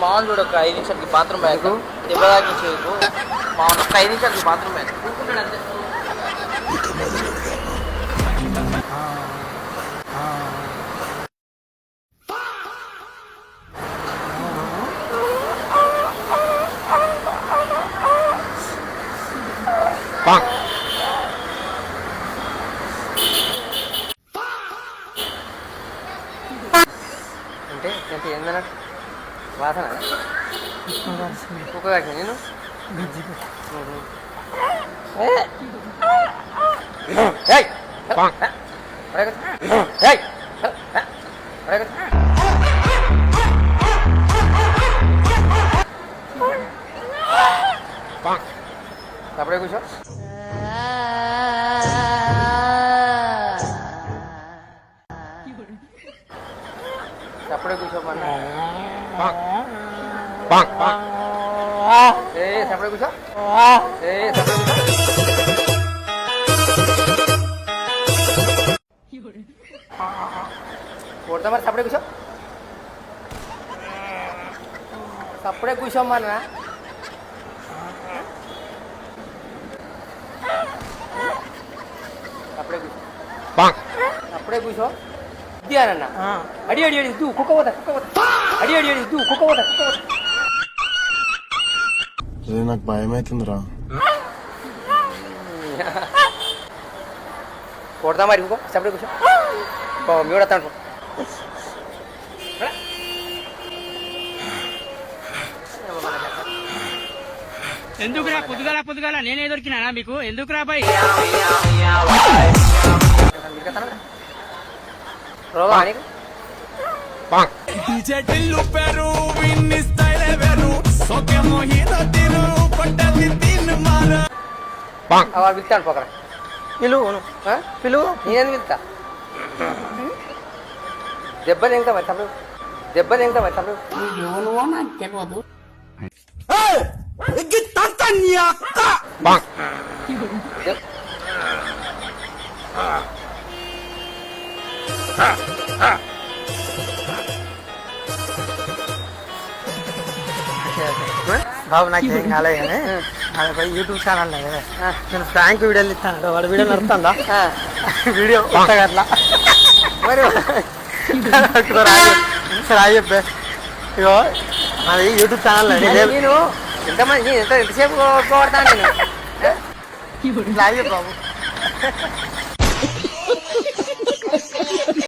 మామూలు చూడు ఒక 5 నిమిషాలకి బాత్రూమ్ బ్యాగ్ దెబ్బ తాకించేకు మామూలు ఒక 5 నిమిషాలకి బాత్రూమ్ బ్యాగ్ కూర్చుంటాడు అంతే. అంటే ఏందన్నట్టు వాసన కుక్క కాసిన నేను అప్పుడే కూర్చో. అప్పుడే కూర్చోమన్నా సపడే కూర్చో. కొడతా మరి సపడే కూర్చో. సపడే కూర్చోమన్నా సపడే కూర్చో. సపడే కూర్చో అన్న అడి అడి అడి దూ కుక్క పోతా అడి అడి అడి దూ కుక్క పోతా నాకు భయం అవుతుందిరా. కొడతా మరి ఇంకో సపడే కూర్చో. మీ కూడా వస్తాను. ఎందుకురా పొద్దుగాల నేనే దొరికినా మీకు? ఎందుకురా బాయ్ పిలుతాడు పోకరా పిలువు పిలువు నేనేది పిలుతా. దెబ్బలు ఎంత మరి తమ్ముడు దెబ్బలు ఎంత మరి తమ్ముడు నాకు తెలియదు. బాబు నాకు ఏం కాలేదు కానీ అది యూట్యూబ్ ఛానల్ నేను ఫ్రాంక్ వీడియోలు ఇస్తాను. వాడు వీడియో నడుస్తుందా వీడియో అట్లా మరి రాయి చెప్పే. ఇగో అది యూట్యూబ్ ఛానల్ నేను ఎంతసేపు కోడతాను నేను రాయి బాబు.